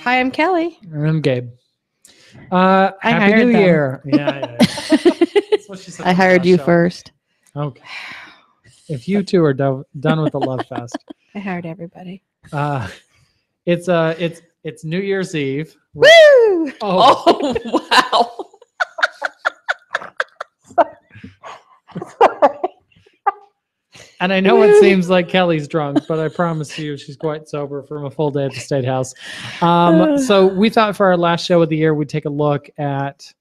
Hi, I'm Kellie. And I'm Gabe. Happy New Year. Yeah. That's what she said I hired you first. Okay. If you two are done with the love fest. I hired everybody. It's New Year's Eve. Woo! Oh wow. And I know it seems like Kelly's drunk, but I promise you she's quite sober from a full day at the State House. So we thought for our last show of the year, we'd take a look at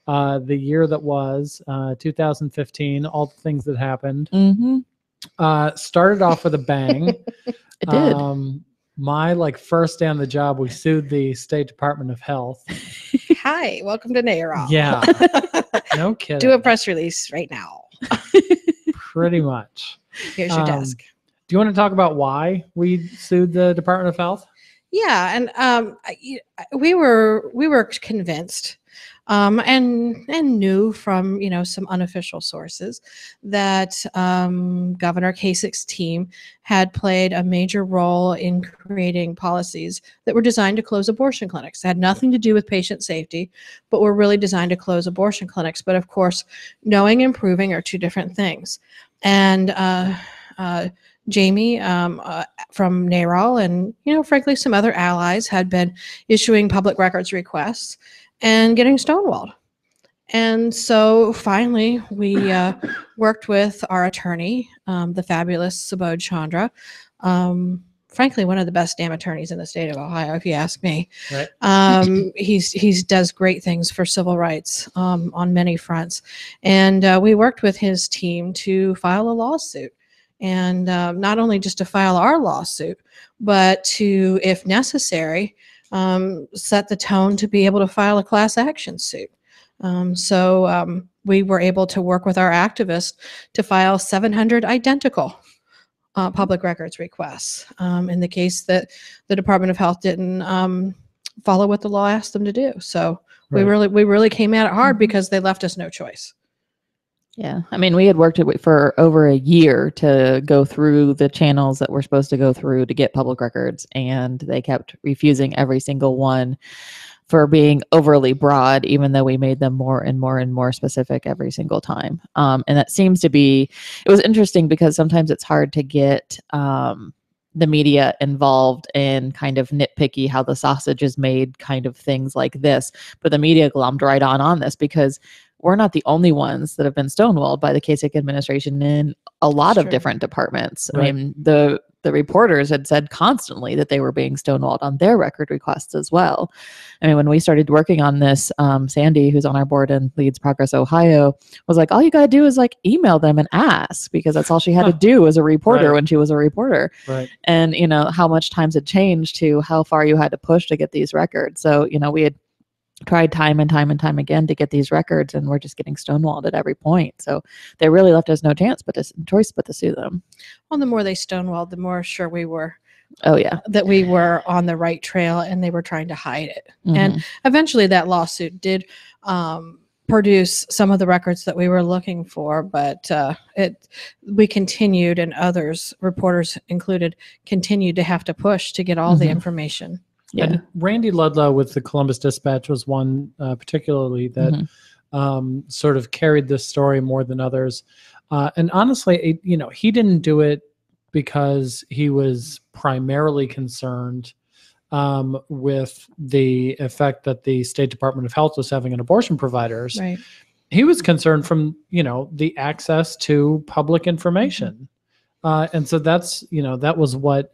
the year that was 2015, all the things that happened. Mm-hmm. Started off with a bang. It did. My first day on the job, we sued the State Department of Health. Hi, welcome to NARAL. Yeah. No kidding. Do a press release right now. Pretty much. Here's your desk. Do you want to talk about why we sued the Department of Health? Yeah, and we were convinced and knew from some unofficial sources that Governor Kasich's team had played a major role in creating policies that were designed to close abortion clinics. It had nothing to do with patient safety, but were really designed to close abortion clinics. But of course, knowing and proving are two different things. And Jaime from NARAL and, frankly, some other allies had been issuing public records requests and getting stonewalled. And so finally, we worked with our attorney, the fabulous Subodh Chandra, frankly, one of the best damn attorneys in the state of Ohio, if you ask me. Right. He's does great things for civil rights on many fronts. And we worked with his team to file a lawsuit. And not only just to file our lawsuit, but to, if necessary, set the tone to be able to file a class action suit. So we were able to work with our activists to file 700 identical public records requests in the case that the Department of Health didn't follow what the law asked them to do. So right. we really came at it hard because they left us no choice. Yeah. I mean, we had worked for over a year to go through the channels that we're supposed to go through to get public records, and they kept refusing every single one for being overly broad, even though we made them more and more and more specific every single time. And that seems to be, it was interesting because sometimes it's hard to get the media involved in kind of nitpicky how the sausage is made kind of things like this. But the media glommed right on this because we're not the only ones that have been stonewalled by the Kasich administration in a lot of different departments. Right. I mean, the reporters had said constantly that they were being stonewalled on their record requests as well. I mean, when we started working on this, Sandy, who's on our board and leads Progress Ohio, was like, all you got to do is email them and ask, because that's all she had to do as a reporter when she was a reporter. Right. And, how much times had changed to how far you had to push to get these records. So, we had tried time and time again to get these records, and we're just getting stonewalled at every point. So they really left us no choice but to sue them. Well, the more they stonewalled, the more sure we were. Oh yeah, that we were on the right trail, and they were trying to hide it. And eventually, that lawsuit did produce some of the records that we were looking for, but we continued, and others, reporters included, continued to have to push to get all the information. Yeah. And Randy Ludlow with the Columbus Dispatch was one particularly that sort of carried this story more than others. And honestly, he didn't do it because he was primarily concerned with the effect that the State Department of Health was having on abortion providers. Right. He was concerned from, the access to public information. And so that's, that was what,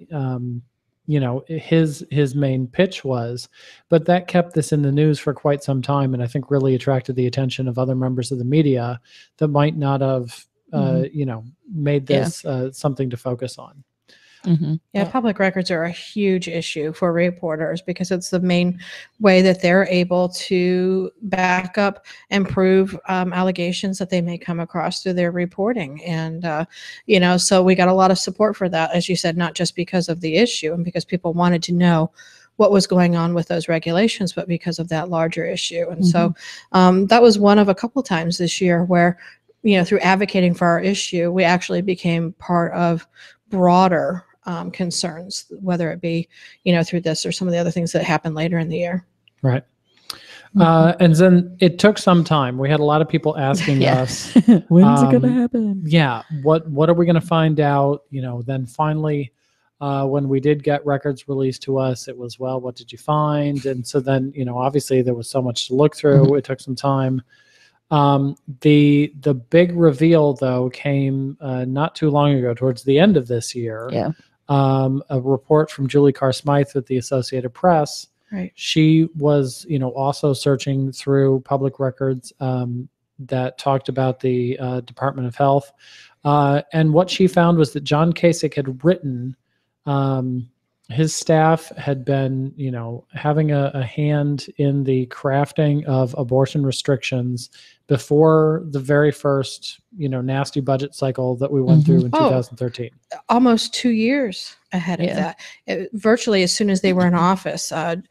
his main pitch was, but that kept this in the news for quite some time, and I think really attracted the attention of other members of the media that might not have, made this something to focus on. Yeah, public records are a huge issue for reporters because it's the main way that they're able to back up and prove allegations that they may come across through their reporting. And, so we got a lot of support for that, as you said, not just because of the issue and because people wanted to know what was going on with those regulations, but because of that larger issue. And so that was one of a couple times this year where, through advocating for our issue, we actually became part of broader concerns, whether it be, through this or some of the other things that happened later in the year. Right. And then it took some time. We had a lot of people asking us, when's it going to happen? Yeah. What are we going to find out? Then finally, when we did get records released to us, it was, well, what did you find? And so then, obviously there was so much to look through. It took some time. The big reveal though came not too long ago, towards the end of this year. Yeah. A report from Julie Carr-Smythe with the Associated Press. Right. She was, also searching through public records that talked about the Department of Health. And what she found was that John Kasich had written, his staff had been, having a hand in the crafting of abortion restrictions before the very first, nasty budget cycle that we went through in 2013. Almost 2 years ahead of that. Virtually as soon as they were in office. John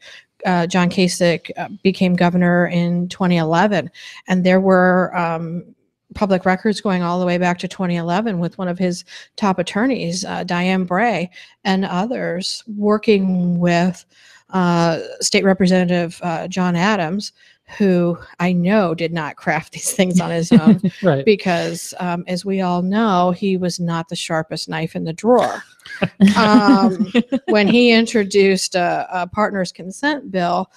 Kasich became governor in 2011, and there were public records going all the way back to 2011 with one of his top attorneys, Diane Bray, and others working with State Representative John Adams, who I know did not craft these things on his own, Right. because as we all know, he was not the sharpest knife in the drawer. When he introduced a partner's consent bill,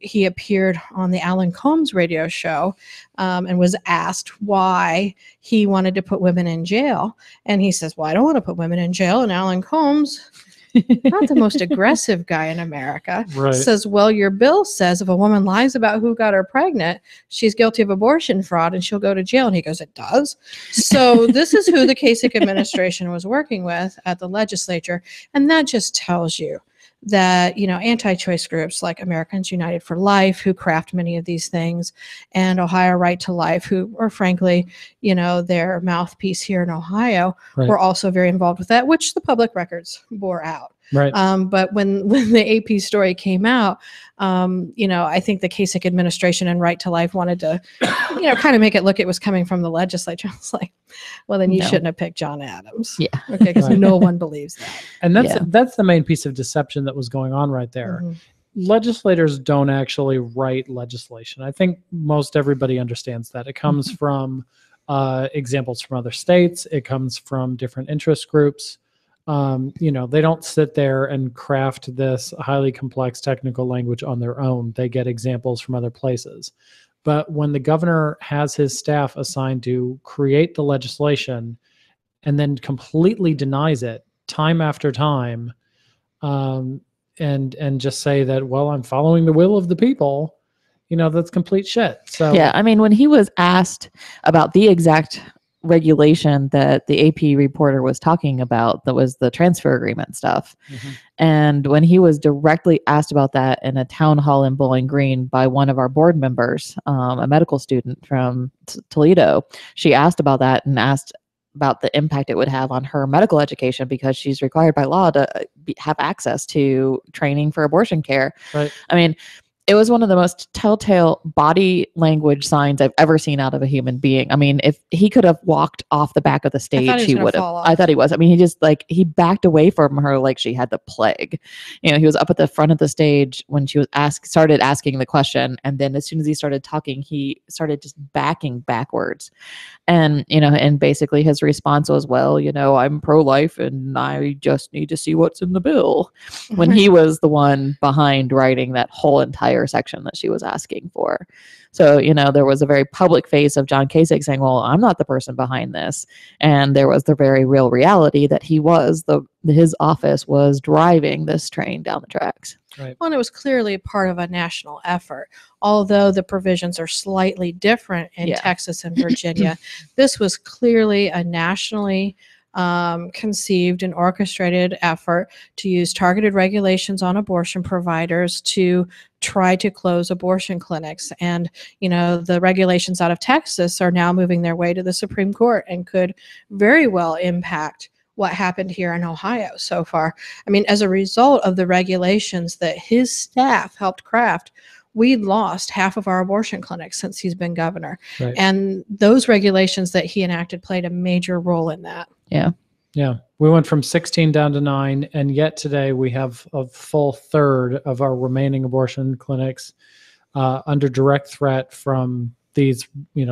he appeared on the Alan Combs radio show and was asked why he wanted to put women in jail. And he says, well, I don't want to put women in jail. And Alan Combs, not the most aggressive guy in America, Right. says, well, your bill says if a woman lies about who got her pregnant, she's guilty of abortion fraud and she'll go to jail. And he goes, it does. So this is who the Kasich administration was working with at the legislature. And that just tells you that, anti-choice groups like Americans United for Life, who craft many of these things, and Ohio Right to Life, who are frankly, their mouthpiece here in Ohio, Right. were also very involved with that, which the public records bore out. Right. But when the AP story came out, I think the Kasich administration and Right to Life wanted to, kind of make it look it was coming from the legislature. I was like, well, then you shouldn't have picked John Adams. Yeah. Okay, because Right. no one believes that. And that's the main piece of deception that was going on right there. Mm-hmm. Legislators don't actually write legislation. I think most everybody understands that. It comes from examples from other states. It comes from different interest groups. They don't sit there and craft this highly complex technical language on their own. They get examples from other places. But when the governor has his staff assigned to create the legislation and then completely denies it time after time, and just say that, well, I'm following the will of the people, that's complete shit. So yeah, I mean, when he was asked about the exact regulation that the AP reporter was talking about, that was the transfer agreement stuff. And when he was directly asked about that in a town hall in Bowling Green by one of our board members, a medical student from Toledo, she asked about that and asked about the impact it would have on her medical education, because she's required by law to have access to training for abortion care. Right. I mean, it was one of the most telltale body language signs I've ever seen out of a human being. I mean, if he could have walked off the back of the stage, he would have. I thought he was. I mean, he just he backed away from her like she had the plague. He was up at the front of the stage when she was started asking the question. And then as soon as he started talking, he started just backing backwards. And, and basically his response was, well, I'm pro-life and I just need to see what's in the bill, when he was the one behind writing that whole entire section that she was asking for. So, there was a very public face of John Kasich saying, well, I'm not the person behind this. And there was the very real reality that his office was driving this train down the tracks. Right. Well, and it was clearly part of a national effort. Although the provisions are slightly different in Texas and Virginia, this was clearly a nationally conceived and orchestrated effort to use targeted regulations on abortion providers to try to close abortion clinics. And, the regulations out of Texas are now moving their way to the Supreme Court and could very well impact what happened here in Ohio so far. I mean, as a result of the regulations that his staff helped craft, we lost half of our abortion clinics since he's been governor. Right. And those regulations that he enacted played a major role in that. Yeah. Yeah. We went from 16 down to 9, and yet today we have a full third of our remaining abortion clinics under direct threat from these,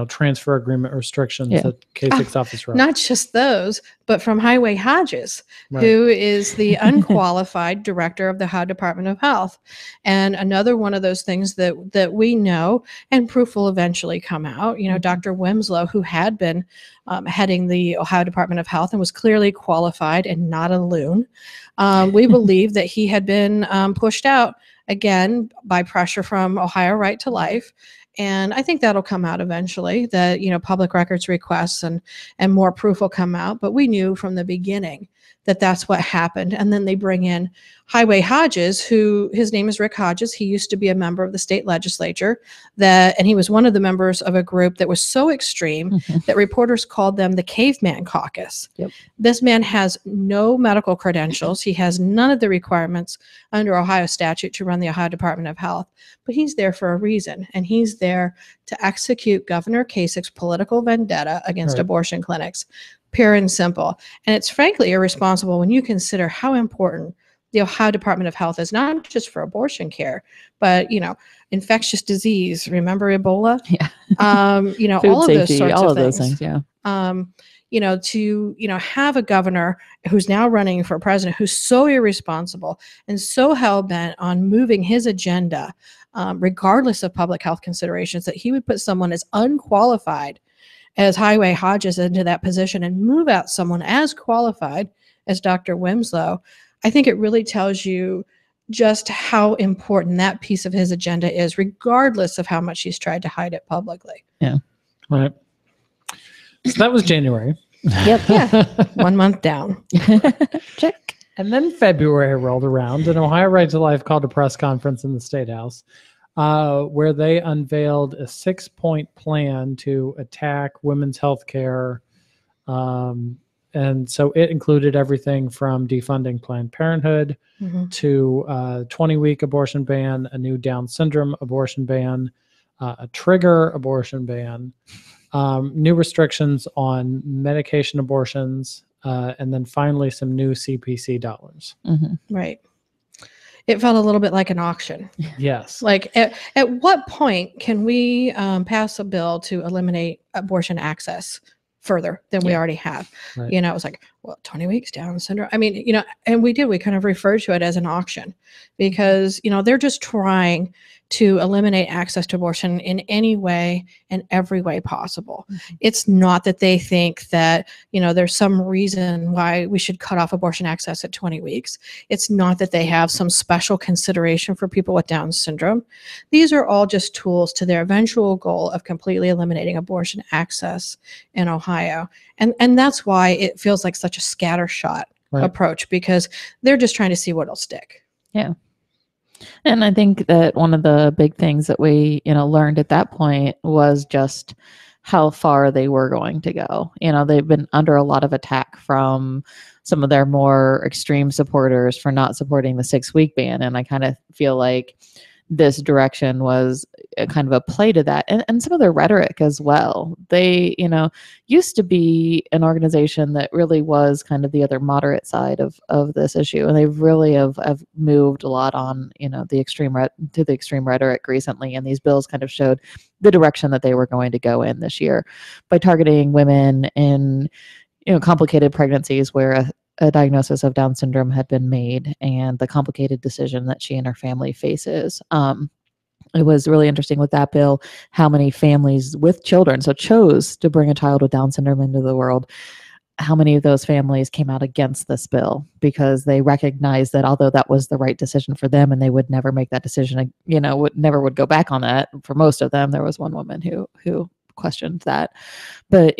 transfer agreement restrictions that K6 office wrote. Not just those, but from Highway Hodges, Right. who is the unqualified director of the Ohio Department of Health. And another one of those things that we know, and proof will eventually come out, Dr. Wimslow, who had been heading the Ohio Department of Health and was clearly qualified and not a loon. We believe that he had been pushed out again by pressure from Ohio Right to Life. And I think that'll come out eventually, that, public records requests and more proof will come out. But we knew from the beginning that that's what happened. And then they bring in Highway Hodges, who, his name is Rick Hodges. He used to be a member of the state legislature, and he was one of the members of a group that was so extreme that reporters called them the Caveman Caucus. Yep. This man has no medical credentials. He has none of the requirements under Ohio statute to run the Ohio Department of Health, but he's there for a reason. And he's there to execute Governor Kasich's political vendetta against abortion clinics, pure and simple. And it's frankly irresponsible when you consider how important the Ohio Department of Health is, not just for abortion care, but, infectious disease. Remember Ebola? Yeah. All of those sorts all of those things. Yeah. To have a governor who's now running for president who's so irresponsible and so hell-bent on moving his agenda, regardless of public health considerations, that he would put someone as unqualified as Highway Hodges into that position and move out someone as qualified as Dr. Wimslow. I think it really tells you just how important that piece of his agenda is, regardless of how much he's tried to hide it publicly. Yeah. Right. So that was January. Yep. Yeah. 1 month down. Check. And then February rolled around, and Ohio Right to Life called a press conference in the State House where they unveiled a 6-point plan to attack women's health care. And so it included everything from defunding Planned Parenthood to a 20-week abortion ban, a new Down syndrome abortion ban, a trigger abortion ban, new restrictions on medication abortions, and then finally some new CPC dollars. Right. It felt a little bit like an auction. Yes. Like at what point can we pass a bill to eliminate abortion access further than we already have? Right. It was like, 20 weeks Down syndrome. I mean, and we kind of referred to it as an auction because, they're just trying to eliminate access to abortion in any way and every way possible. It's not that they think that, there's some reason why we should cut off abortion access at 20 weeks. It's not that they have some special consideration for people with Down syndrome. These are all just tools to their eventual goal of completely eliminating abortion access in Ohio. And that's why it feels like such a scattershot approach, because they're just trying to see what'll stick. Yeah. And I think that one of the big things that we, learned at that point was just how far they were going to go. They've been under a lot of attack from some of their more extreme supporters for not supporting the 6-week ban. And I kind of feel like this direction was a kind of a play to that, and some of their rhetoric as well. They, used to be an organization that really was kind of the other moderate side of this issue, and they really have moved a lot on, the extreme rhetoric recently. And these bills kind of showed the direction that they were going to go in this year by targeting women in, complicated pregnancies where a diagnosis of Down syndrome had been made, and the complicated decision that she and her family faces. It was really interesting with that bill, how many families with children, so chose to bring a child with Down syndrome into the world, how many of those families came out against this bill because they recognized that although that was the right decision for them and they would never make that decision, would go back on that. For most of them, there was one woman who questioned that, but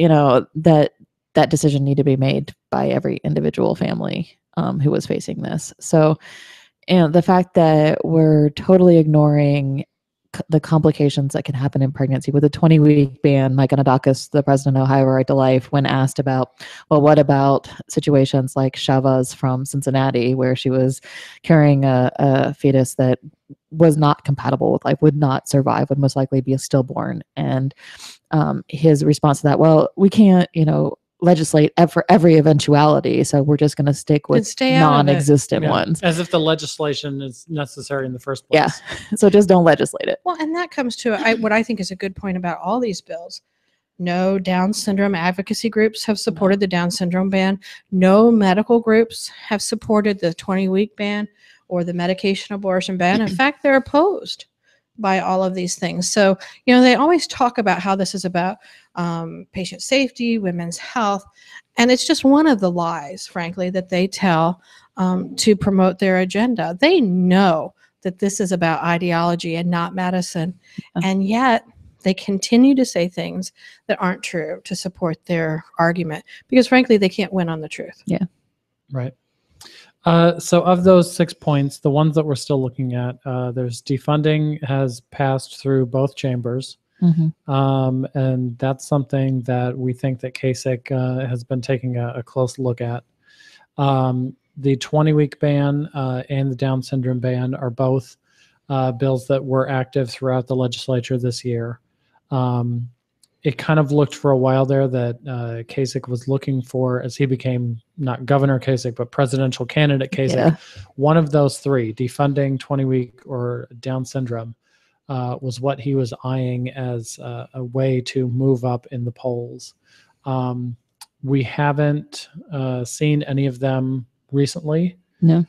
that decision needed to be made by every individual family who was facing this. So, the fact that we're totally ignoring the complications that can happen in pregnancy with a 20-week ban. Mike Anadakis, the president of Ohio Right to Life, when asked about, what about situations like Shavaz from Cincinnati, where she was carrying a fetus that was not compatible with life, would not survive, would most likely be a stillborn. And his response to that, we can't, legislate for every eventuality. So we're just going to stick with stay out of it. non-existent ones. As if the legislation is necessary in the first place. Yeah. So just don't legislate it. Well, and that comes to what I think is a good point about all these bills. No Down syndrome advocacy groups have supported the Down syndrome ban. No medical groups have supported the 20-week ban or the medication abortion ban. In fact, they're opposed by all of these things. So, they always talk about how this is about patient safety, women's health, and it's just one of the lies, frankly, that they tell to promote their agenda. They know that this is about ideology and not medicine, and yet they continue to say things that aren't true to support their argument because, frankly, they can't win on the truth. Yeah. Right. So of those 6 points, the ones that we're still looking at, there's defunding has passed through both chambers. And that's something that we think that Kasich has been taking a close look at. The 20-week ban and the Down syndrome ban are both bills that were active throughout the legislature this year. It kind of looked for a while there that Kasich was looking for, as he became not Governor Kasich, but presidential candidate Kasich, one of those three, defunding 20-week or Down syndrome, was what he was eyeing as a way to move up in the polls. We haven't seen any of them recently. No.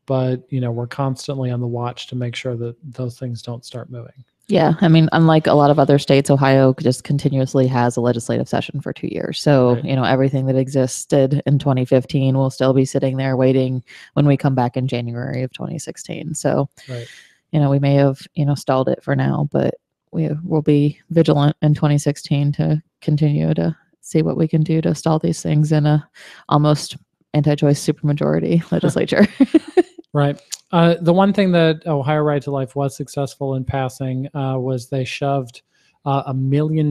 But, we're constantly on the watch to make sure that those things don't start moving. Yeah. I mean, unlike a lot of other states, Ohio just continuously has a legislative session for 2 years. So, Right. Everything that existed in 2015 will still be sitting there waiting when we come back in January of 2016. So, Right. We may have, stalled it for now, but we will be vigilant in 2016 to continue to see what we can do to stall these things in a almost anti-choice supermajority legislature. Right. The one thing that Ohio Right to Life was successful in passing was they shoved $1 million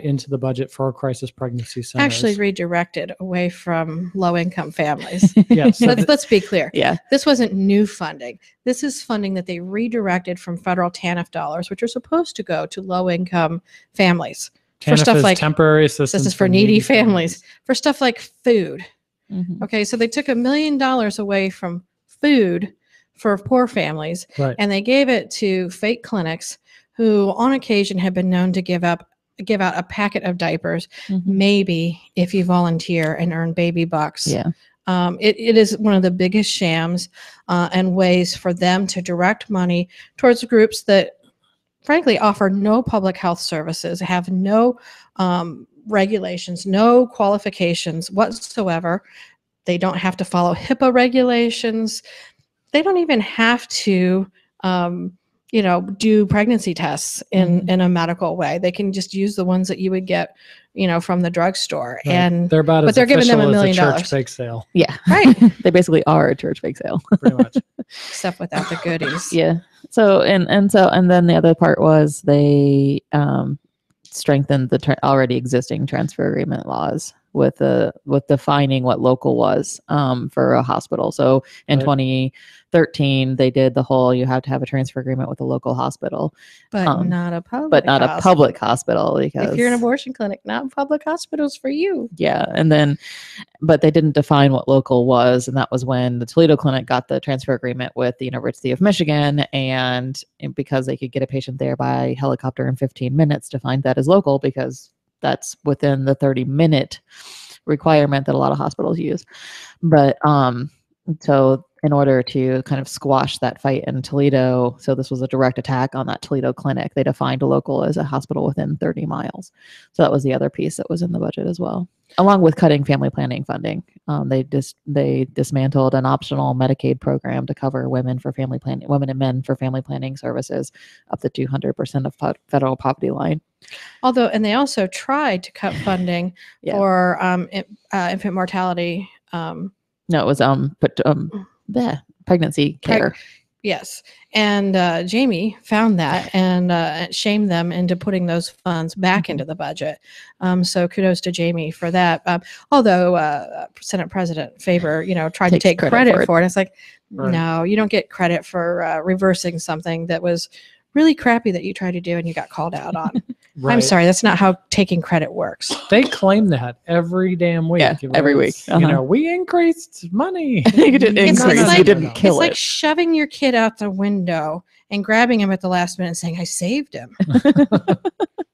into the budget for crisis pregnancy centers. Actually redirected away from low-income families. Yes. So let's be clear. Yeah. This wasn't new funding. This is funding that they redirected from federal TANF dollars, which are supposed to go to low-income families. For stuff like temporary assistance. This is for needy families. For stuff like food. Mhm. Okay, so they took $1 million away from food for poor families, Right. and they gave it to fake clinics who, on occasion, have been known to give out a packet of diapers, maybe if you volunteer and earn baby bucks. Yeah. It is one of the biggest shams and ways for them to direct money towards groups that, frankly, offer no public health services, have no regulations, no qualifications whatsoever. They don't have to follow HIPAA regulations. They don't even have to, do pregnancy tests in a medical way. They can just use the ones that you would get, from the drugstore. Right. And they're about but as they're giving them $1 official as million. a church bake sale. Yeah. Right. They basically are a church bake sale. Pretty much. Except without the goodies. Yeah. So and then the other part was they strengthened the already existing transfer agreement laws with defining what local was for a hospital. So in 2013, they did the whole you have to have a transfer agreement with a local hospital, But not a public hospital because if you're an abortion clinic, not public hospitals for you. Yeah, and then but they didn't define what local was, and that was when the Toledo clinic got the transfer agreement with the University of Michigan, and because they could get a patient there by helicopter in 15 minutes, defined that as local because that's within the 30-minute requirement that a lot of hospitals use. But so in order to kind of squash that fight in Toledo, so this was a direct attack on that Toledo clinic, they defined a local as a hospital within 30 miles. So that was the other piece that was in the budget as well, along with cutting family planning funding. They dismantled an optional Medicaid program to cover women and men for family planning services up to 200% of federal poverty line. Although, and they also tried to cut funding for infant mortality. No, it was pregnancy care. Yes. And Jaime found that and shamed them into putting those funds back into the budget. So kudos to Jaime for that. Although Senate President Faber, tried to take credit for it. It's like, no, you don't get credit for reversing something that was really crappy that you tried to do and you got called out on. Right. I'm sorry, that's not how taking credit works. They claim that every damn week. Yeah, every week. You know, we increased money. You did It's increase. like- You didn't kill It's like it. shoving your kid out the window and grabbing him at the last minute and saying, I saved him.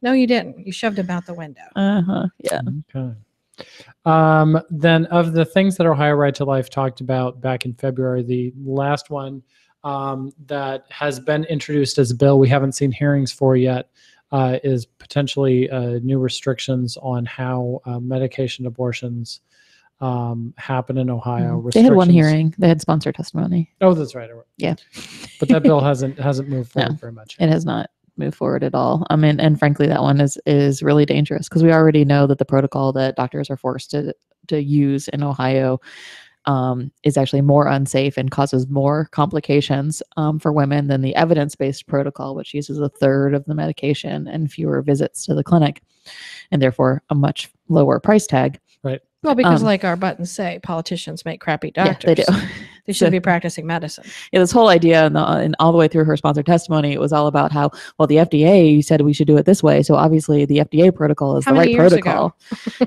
No, you didn't. You shoved him out the window. Yeah. Okay. Then of the things that Ohio Right to Life talked about back in February, the last one that has been introduced as a bill we haven't seen hearings for yet is potentially new restrictions on how medication abortions happen in Ohio. They had one hearing. They had sponsored testimony. Oh, that's right. Yeah. But that bill hasn't moved forward No, very much. It has not moved forward at all. I mean, and frankly, that one is really dangerous because we already know that the protocol that doctors are forced to use in Ohio is actually more unsafe and causes more complications for women than the evidence-based protocol, which uses a third of the medication and fewer visits to the clinic, and therefore a much lower price tag. Right. Well, because like our buttons say, politicians make crappy doctors. Yeah, they do. They should be practicing medicine. Yeah, this whole idea and all the way through her sponsored testimony, it was all about how, well, the FDA said we should do it this way. So obviously the FDA protocol is How the many right years protocol.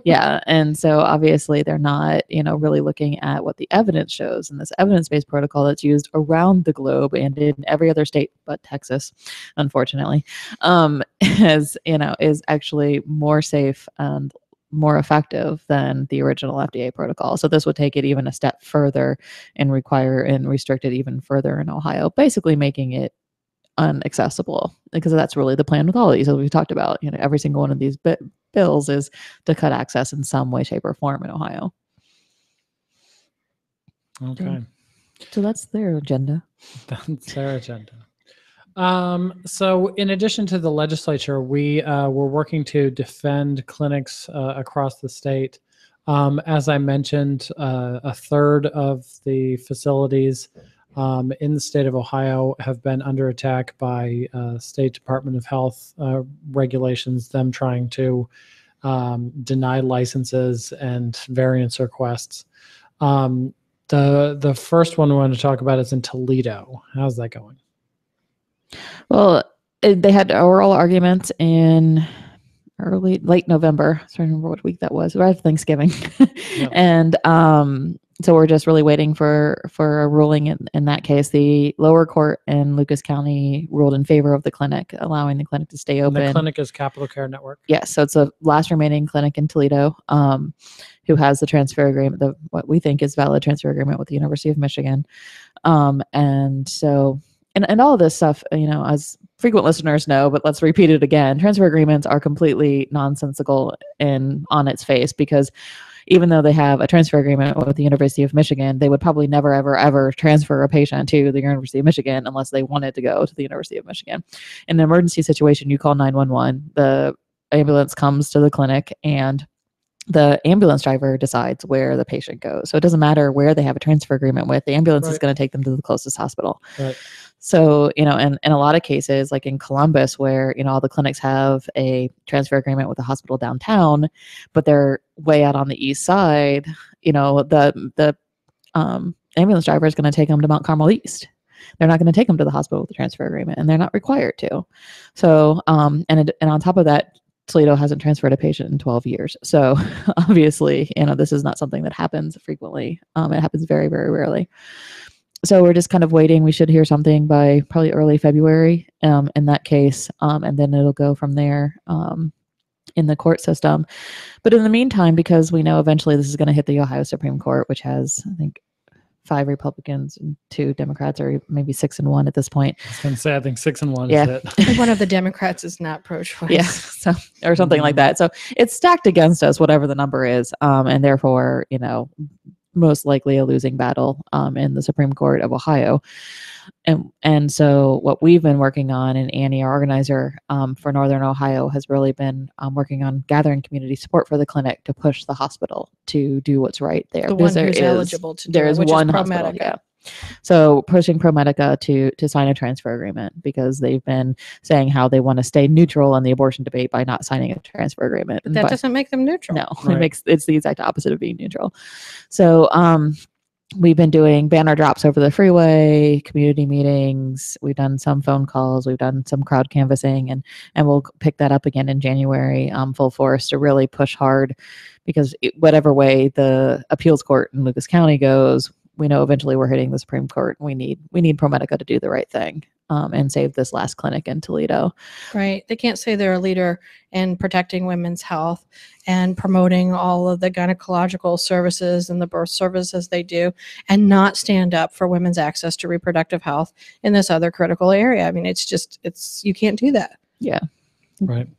Yeah. And so obviously they're not, really looking at what the evidence shows. And this evidence-based protocol that's used around the globe and in every other state but Texas, unfortunately, is actually more safe and more effective than the original FDA protocol. So this would take it even a step further and require and restrict it even further in Ohio, basically making it unaccessible, because that's really the plan with all of these, as we talked about. Every single one of these bills is to cut access in some way, shape, or form in Ohio. Okay. So that's their agenda. That's their agenda. So in addition to the legislature, we were working to defend clinics across the state. As I mentioned, a third of the facilities in the state of Ohio have been under attack by State Department of Health regulations, them trying to deny licenses and variance requests. The first one we want to talk about is in Toledo. How's that going? Well, they had oral arguments in late November. I don't remember what week that was, right after Thanksgiving. Yep. And so we're just really waiting for a ruling in that case. The lower court in Lucas County ruled in favor of the clinic, allowing the clinic to stay open. And the clinic is Capital Care Network. Yes, so it's the last remaining clinic in Toledo who has the transfer agreement, what we think is valid transfer agreement with the University of Michigan. And so... And all of this stuff, as frequent listeners know, but let's repeat it again, transfer agreements are completely nonsensical on its face, because even though they have a transfer agreement with the University of Michigan, they would probably never, ever, ever transfer a patient to the University of Michigan unless they wanted to go to the University of Michigan. In an emergency situation, you call 911, the ambulance comes to the clinic, and the ambulance driver decides where the patient goes. So it doesn't matter where they have a transfer agreement with, the ambulance is going to take them to the closest hospital. Right. So, in a lot of cases, like in Columbus, where, all the clinics have a transfer agreement with the hospital downtown, but they're way out on the east side, the ambulance driver is going to take them to Mount Carmel East. They're not going to take them to the hospital with the transfer agreement, and they're not required to. So, and on top of that, Toledo hasn't transferred a patient in 12 years. So obviously, this is not something that happens frequently. It happens very, very rarely. So we're just kind of waiting. We should hear something by probably early February in that case. And then it'll go from there in the court system. But in the meantime, because we know eventually this is going to hit the Ohio Supreme Court, which has, I think, 5 Republicans and 2 Democrats, or maybe 6 and 1 at this point. I was going to say, I think 6 and 1 Yeah. is it. And one of the Democrats is not pro-choice. Yeah, so or something like that. So it's stacked against us, whatever the number is, and therefore, most likely a losing battle in the Supreme Court of Ohio. And so what we've been working on, and Annie, our organizer for Northern Ohio, has really been working on gathering community support for the clinic to push the hospital to do what's right there. The one who's eligible to do there it, is which one is hospital, ProMedica. yeah. So pushing ProMedica to sign a transfer agreement, because they've been saying how they want to stay neutral in the abortion debate by not signing a transfer agreement. That doesn't make them neutral. No, Right. it's the exact opposite of being neutral. So we've been doing banner drops over the freeway, community meetings. We've done some phone calls. We've done some crowd canvassing, and we'll pick that up again in January, full force, to really push hard, because whatever way the appeals court in Lucas County goes, we know eventually we're hitting the Supreme Court. We need ProMedica to do the right thing, and save this last clinic in Toledo. Right. They can't say they're a leader in protecting women's health and promoting all of the gynecological services and the birth services they do, and not stand up for women's access to reproductive health in this other critical area. I mean, you can't do that. Yeah. Right.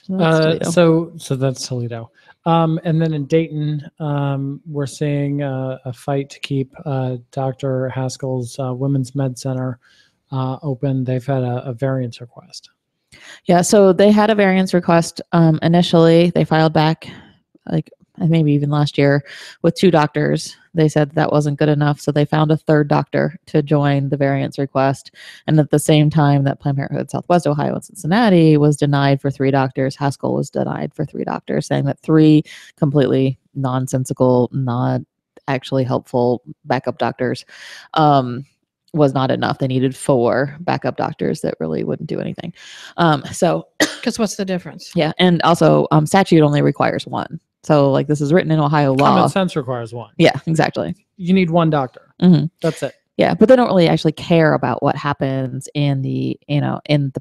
So So that's Toledo. And then in Dayton, we're seeing a fight to keep Dr. Haskell's Women's Med Center open. They've had a variance request. Yeah, so they had a variance request initially. They filed back, like maybe even last year, with 2 doctors. They said that wasn't good enough, so they found a 3rd doctor to join the variance request. And at the same time that Planned Parenthood Southwest Ohio and Cincinnati was denied for 3 doctors, Haskell was denied for 3 doctors, saying that 3 completely nonsensical, not actually helpful backup doctors was not enough. They needed 4 backup doctors that really wouldn't do anything. So, because what's the difference? Yeah, and also statute only requires 1. So, like, this is written in Ohio law. Common sense requires 1. Yeah, exactly. You need 1 doctor. Mm-hmm. That's it. Yeah, but they don't really actually care about what happens in the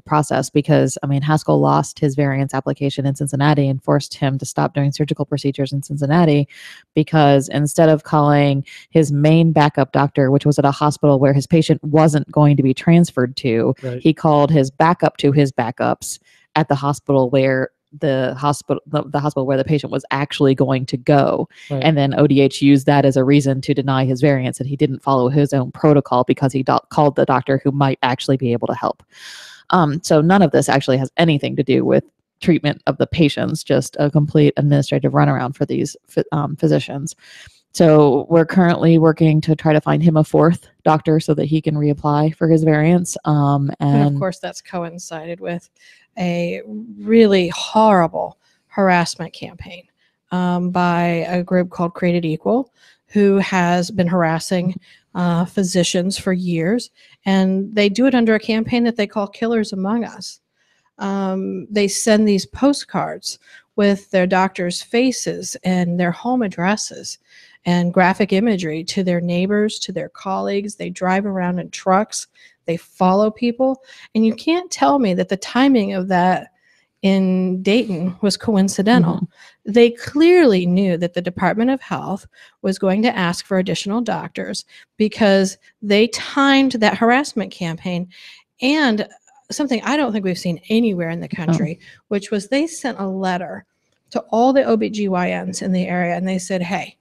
process, because Haskell lost his variance application in Cincinnati and forced him to stop doing surgical procedures in Cincinnati, because instead of calling his main backup doctor, which was at a hospital where his patient wasn't going to be transferred to, Right. he called his backup to his backups at the hospital where the hospital where the patient was actually going to go. Right. And then ODH used that as a reason to deny his variance, and he didn't follow his own protocol because he called the doctor who might actually be able to help. So none of this actually has anything to do with treatment of the patients, just a complete administrative runaround for these physicians. So we're currently working to try to find him a 4th doctor so that he can reapply for his variance. And of course, that's coincided with a really horrible harassment campaign by a group called Created Equal, who has been harassing physicians for years. And they do it under a campaign that they call Killers Among Us. They send these postcards with their doctors' faces and their home addresses and graphic imagery to their neighbors, to their colleagues. They drive around in trucks. They follow people. And you can't tell me that the timing of that in Dayton was coincidental. Mm-hmm. They clearly knew that the Department of Health was going to ask for additional doctors, because they timed that harassment campaign. And something I don't think we've seen anywhere in the country, which was they sent a letter to all the OBGYNs in the area, and they said, hey,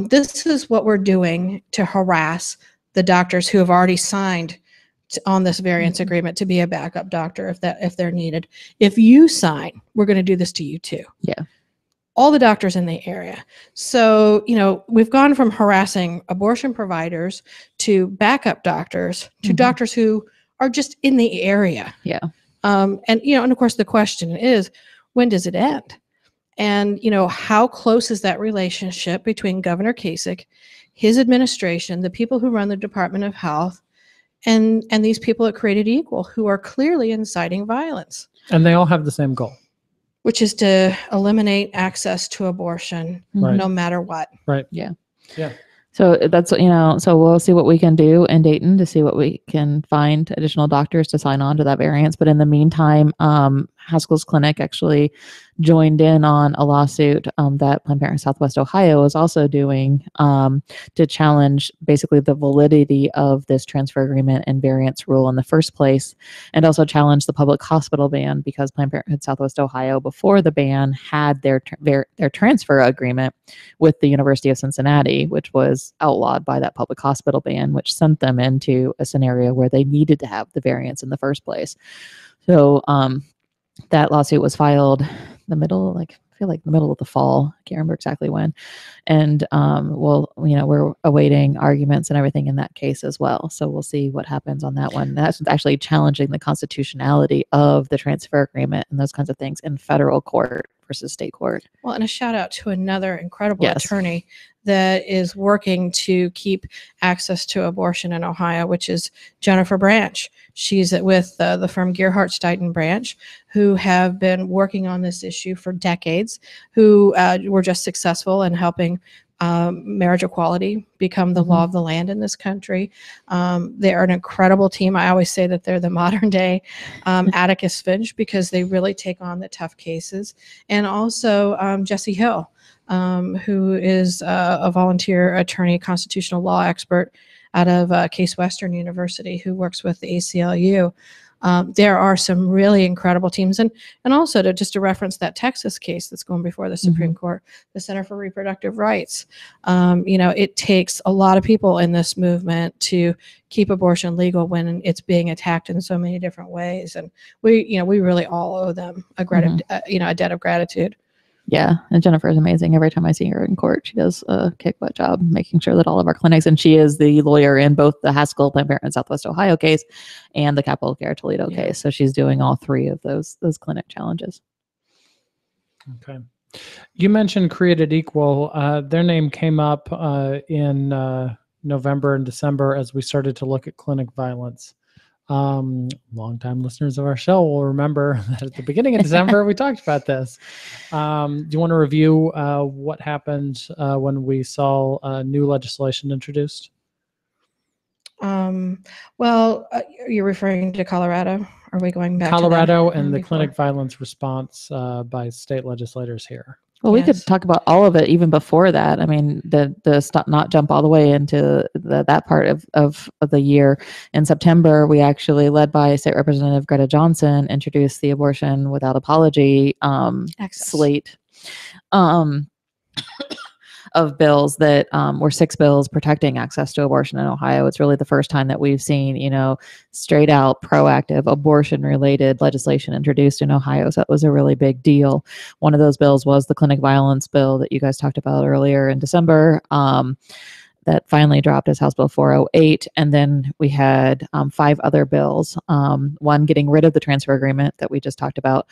this is what we're doing to harass the doctors who have already signed on this variance agreement to be a backup doctor if they're needed. If you sign, we're going to do this to you too. Yeah. All the doctors in the area. So, we've gone from harassing abortion providers to backup doctors to doctors who are just in the area. Yeah. And of course the question is, when does it end? And, how close is that relationship between Governor Kasich, his administration, the people who run the Department of Health, and these people at Created Equal, who are clearly inciting violence? And they all have the same goal, which is to eliminate access to abortion, right, no matter what. Right. Yeah. Yeah. So that's, so we'll see what we can do in Dayton to see what we can find additional doctors to sign on to that variance. But in the meantime, Haskell's Clinic actually joined in on a lawsuit that Planned Parenthood Southwest Ohio is also doing to challenge basically the validity of this transfer agreement and variance rule in the first place, and also challenge the public hospital ban, because Planned Parenthood Southwest Ohio before the ban had their transfer agreement with the University of Cincinnati, which was outlawed by that public hospital ban, which sent them into a scenario where they needed to have the variance in the first place. So that lawsuit was filed the middle of the fall. I can't remember exactly when. And we're awaiting arguments and everything in that case as well. So we'll see what happens on that one. That's actually challenging the constitutionality of the transfer agreement and those kinds of things in federal court versus state court. Well, and a shout out to another incredible attorney that is working to keep access to abortion in Ohio, which is Jennifer Branch. She's with the firm Gerhardt Steiten Branch, who have been working on this issue for decades, who were just successful in helping marriage equality become the law of the land in this country. They are an incredible team. I always say that they're the modern day Atticus Finch, because they really take on the tough cases. And also Jesse Hill, who is a volunteer attorney, constitutional law expert out of Case Western University, who works with the ACLU. There are some really incredible teams. And also to reference that Texas case that's going before the Supreme Court, the Center for Reproductive Rights. It takes a lot of people in this movement to keep abortion legal when it's being attacked in so many different ways. And we really all owe them a debt of gratitude. Yeah, and Jennifer is amazing. Every time I see her in court, she does a kick-butt job making sure that all of our clinics, and she is the lawyer in both the Haskell Planned Parenthood Southwest Ohio case and the Capital Care Toledo case. So she's doing all three of those clinic challenges. Okay. You mentioned Created Equal. Their name came up in November and December as we started to look at clinic violence. Longtime listeners of our show will remember that at the beginning of December we talked about this. Do you want to review what happened when we saw new legislation introduced? You're referring to Colorado? Are we going back Colorado to and the clinic violence response by state legislators here? Well, we could talk about all of it even before that. I mean, the stop, not jump all the way into that part of the year. In September, we actually, led by State Representative Greta Johnson, introduced the abortion without apology slate of bills that were 6 bills protecting access to abortion in Ohio. It's really the first time that we've seen, straight out proactive abortion related legislation introduced in Ohio. So that was a really big deal. One of those bills was the clinic violence bill that you guys talked about earlier in December. That finally dropped as House Bill 408. And then we had 5 other bills, one getting rid of the transfer agreement that we just talked about,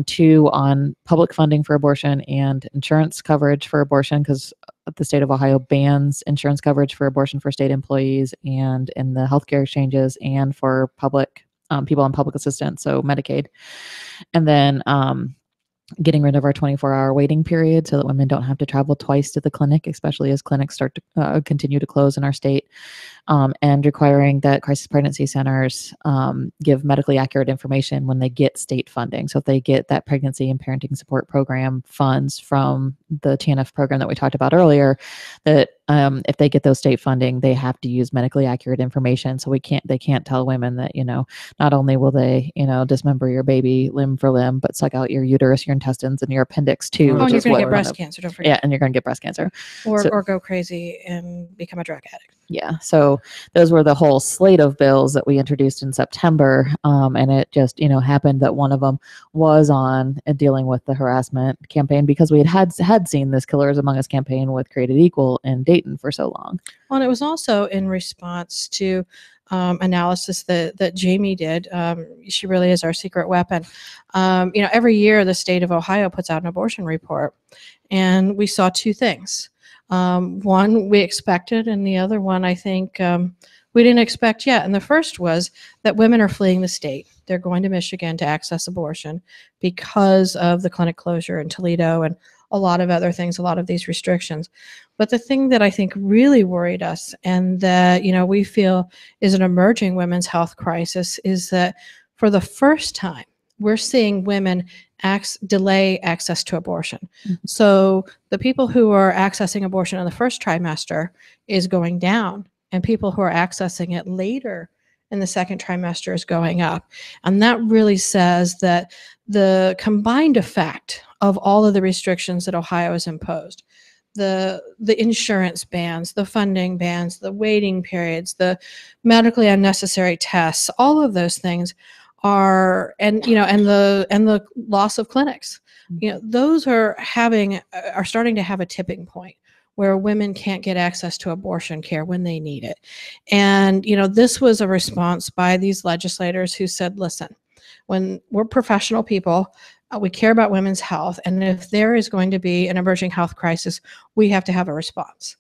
2 on public funding for abortion and insurance coverage for abortion, because the state of Ohio bans insurance coverage for abortion for state employees and in the healthcare exchanges and for public people on public assistance, so Medicaid. And then getting rid of our 24-hour waiting period so that women don't have to travel twice to the clinic, especially as clinics start to continue to close in our state, and requiring that crisis pregnancy centers give medically accurate information when they get state funding. So if they get that pregnancy and parenting support program funds from the TNF program that we talked about earlier, that if they get those state funding, they have to use medically accurate information. So they can't tell women that, not only will they, dismember your baby limb for limb, but suck out your uterus, your intestines, and your appendix too. Oh, and you're going to get breast cancer, don't forget. Yeah, and you're going to get breast cancer. Or go crazy and become a drug addict. Yeah, so those were the whole slate of bills that we introduced in September, and it just happened that one of them was on dealing with the harassment campaign, because we had seen this Killers Among Us campaign with Created Equal in Dayton for so long. Well, and it was also in response to analysis that Jaime did. She really is our secret weapon. Every year the state of Ohio puts out an abortion report, and we saw 2 things. One we expected, and the other one I think we didn't expect yet. And the first was that women are fleeing the state. They're going to Michigan to access abortion because of the clinic closure in Toledo and a lot of other things, a lot of these restrictions. But the thing that I think really worried us, and that we feel is an emerging women's health crisis, is that for the first time we're seeing women delay access to abortion. Mm-hmm. So the people who are accessing abortion in the first trimester is going down, and people who are accessing it later in the second trimester is going up. And that really says that the combined effect of all of the restrictions that Ohio has imposed, the insurance bans, the funding bans, the waiting periods, the medically unnecessary tests, all of those things are, and the loss of clinics, those are starting to have a tipping point where women can't get access to abortion care when they need it. And this was a response by these legislators who said, listen, when we're professional people, We care about women's health. And if there is going to be an emerging health crisis, we have to have a response.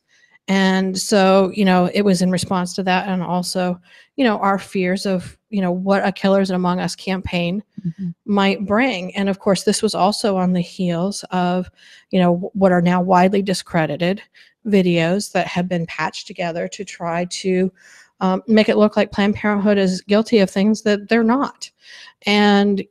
And so, it was in response to that. And also, our fears of, what a Killers Among Us campaign might bring. And of course, this was also on the heels of, what are now widely discredited videos that have been patched together to try to make it look like Planned Parenthood is guilty of things that they're not. And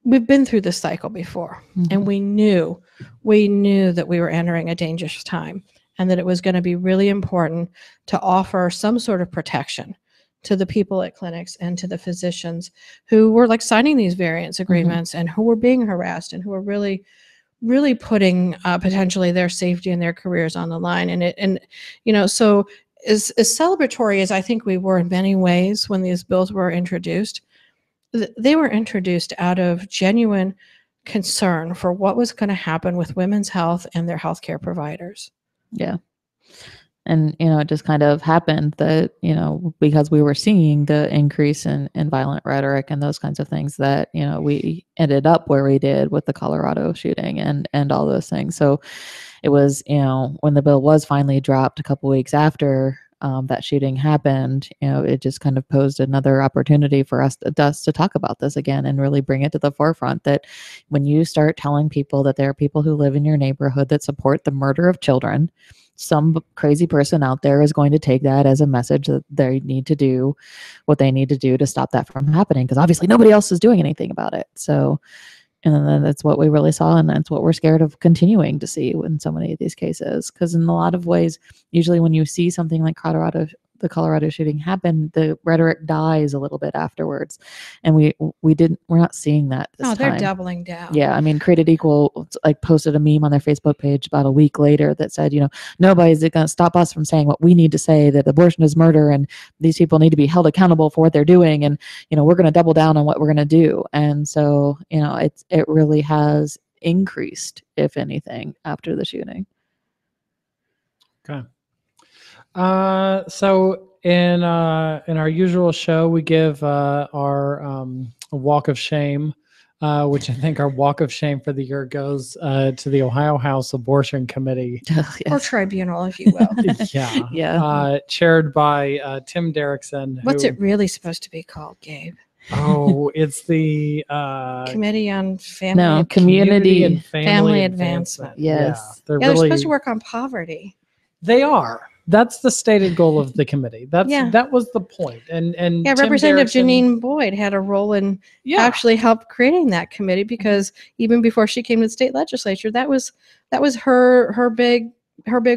we've been through this cycle before, and we knew that we were entering a dangerous time, and that it was going to be really important to offer some sort of protection to the people at clinics and to the physicians who were like signing these variance agreements and who were being harassed and who were really, really putting potentially their safety and their careers on the line. So as celebratory as I think we were in many ways when these bills were introduced, they were introduced out of genuine concern for what was going to happen with women's health and their healthcare providers. Yeah. And, it just kind of happened that, because we were seeing the increase in violent rhetoric and those kinds of things that, we ended up where we did with the Colorado shooting and all those things. So it was, when the bill was finally dropped a couple weeks after that shooting happened, it just kind of posed another opportunity for us to talk about this again and really bring it to the forefront that when you start telling people that there are people who live in your neighborhood that support the murder of children, some crazy person out there is going to take that as a message that they need to do what they need to do to stop that from happening, because obviously nobody else is doing anything about it. So, and then that's what we really saw, and that's what we're scared of continuing to see in so many of these cases. Because in a lot of ways, usually when you see something like the Colorado shooting happen, the rhetoric dies a little bit afterwards, and we're not seeing that this time. They're doubling down. Yeah, I mean, Created Equal posted a meme on their Facebook page about a week later that said, nobody's going to stop us from saying what we need to say, that abortion is murder and these people need to be held accountable for what they're doing, and we're going to double down on what we're going to do. And so it really has increased, if anything, after the shooting. Okay. So in our usual show, we give our walk of shame, which I think our walk of shame for the year goes to the Ohio House Abortion Committee. Yes. Or tribunal, if you will. Yeah. Yeah. Chaired by Tim Derrickson. What's it really supposed to be called, Gabe? Oh, it's the Committee on Family Community and Family Advancement. Yes. Yeah, They're supposed to work on poverty. They are. That's the stated goal of the committee. That was the point. And Tim Representative Derrickson, Janine Boyd had a role in actually help creating that committee, because even before she came to the state legislature, that was her big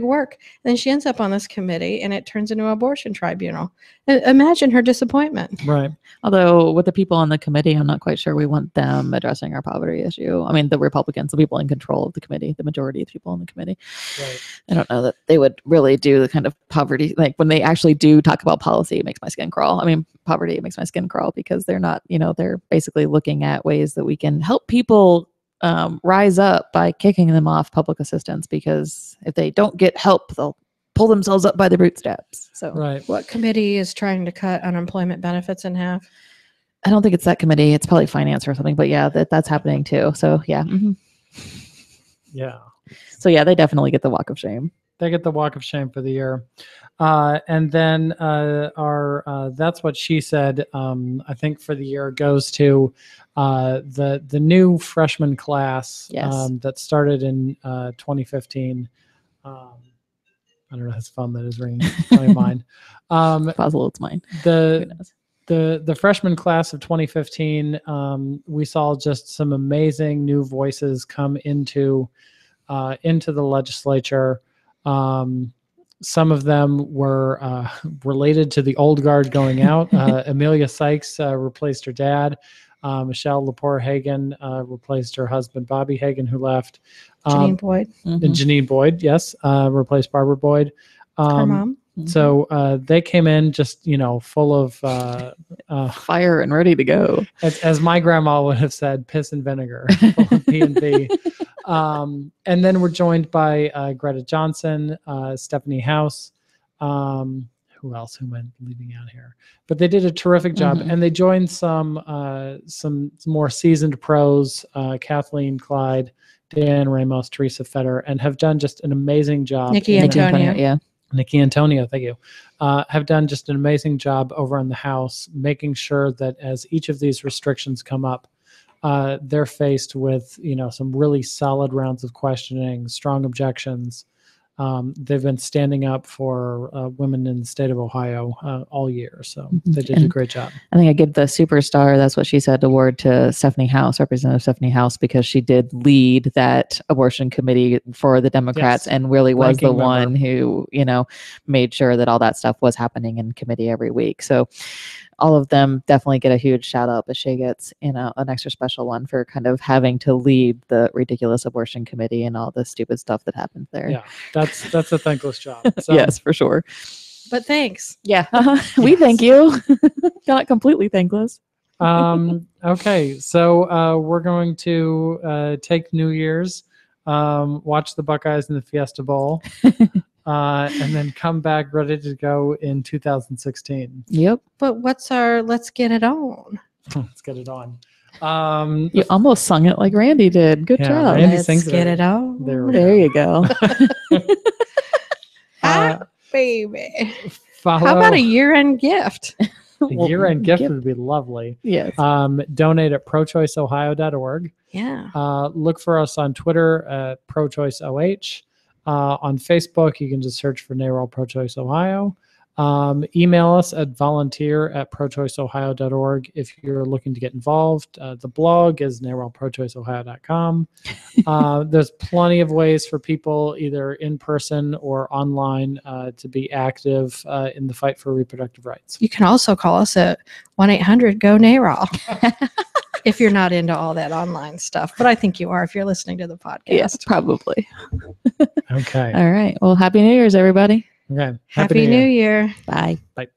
work. And then she ends up on this committee, and it turns into an abortion tribunal. Imagine her disappointment. Right. Although with the people on the committee, I'm not quite sure we want them addressing our poverty issue. I mean, the Republicans, the people in control of the committee, the majority of the people in the committee. Right. I don't know that they would really do the kind of poverty, like when they actually do talk about policy, it makes my skin crawl. I mean, poverty, it makes my skin crawl, because they're not, they're basically looking at ways that we can help people rise up by kicking them off public assistance, because if they don't get help, they'll pull themselves up by the bootstraps. So right. What committee is trying to cut unemployment benefits in half? I don't think it's that committee. It's probably finance or something, but yeah, that's happening too. So yeah. Mm-hmm. Yeah. So yeah, they definitely get the walk of shame. They get the walk of shame for the year. And then our That's What She Said, I think for the year goes to the new freshman class that started in 2015. I don't know his phone that is ringing. Probably mine. Puzzle, it's mine. The freshman class of 2015, we saw just some amazing new voices come into the legislature. Some of them were related to the old guard going out. Amelia Sykes replaced her dad. Michelle Lepore Hagan replaced her husband, Bobby Hagan, who left. Janine Boyd. And Janine Boyd, yes, replaced Barbara Boyd. Her mom. So they came in just, full of fire and ready to go. As my grandma would have said, piss and vinegar, full of P&V. And then we're joined by Greta Johnson, Stephanie House, who else? Who am I leaving out here? But they did a terrific job, and they joined some more seasoned pros, Kathleen Clyde, Dan Ramos, Teresa Fetter, and have done just an amazing job. Nikki Antonio. Yeah. Nikki Antonio, thank you, have done just an amazing job over in the House, making sure that as each of these restrictions come up, they're faced with, some really solid rounds of questioning, strong objections. They've been standing up for women in the state of Ohio all year. So they did a great job. I think I give the superstar, that's what she said, award to Stephanie House, Representative Stephanie House, because she did lead that abortion committee for the Democrats and really was the one who, made sure that all that stuff was happening in committee every week. So all of them definitely get a huge shout out, but she gets, an extra special one for kind of having to lead the ridiculous abortion committee and all the stupid stuff that happened there. Yeah, that's a thankless job. So. Yes, for sure. But thanks. Yeah, we thank you. Not completely thankless. Okay, so we're going to take New Year's, watch the Buckeyes in the Fiesta Bowl. And then come back ready to go in 2016. Yep. But what's our let's get it on? Let's get it on. You almost sung it like Randy did. Good job. Randy Let's sings get it on. There you go. Baby. How about a year-end gift? A year-end gift would be lovely. Yes. Donate at prochoiceohio.org. Yeah. Look for us on Twitter at prochoiceoh. On Facebook, you can just search for NARAL Pro-Choice Ohio. Email us at volunteer@prochoiceohio.org if you're looking to get involved. The blog is naralprochoiceohio.com. There's plenty of ways for people, either in person or online, to be active in the fight for reproductive rights. You can also call us at 1-800-GO-NARAL. If you're not into all that online stuff, but I think you are if you're listening to the podcast. Yes, probably. Okay. All right. Well, Happy New Year's, everybody. Okay. Happy New Year. Bye. Bye.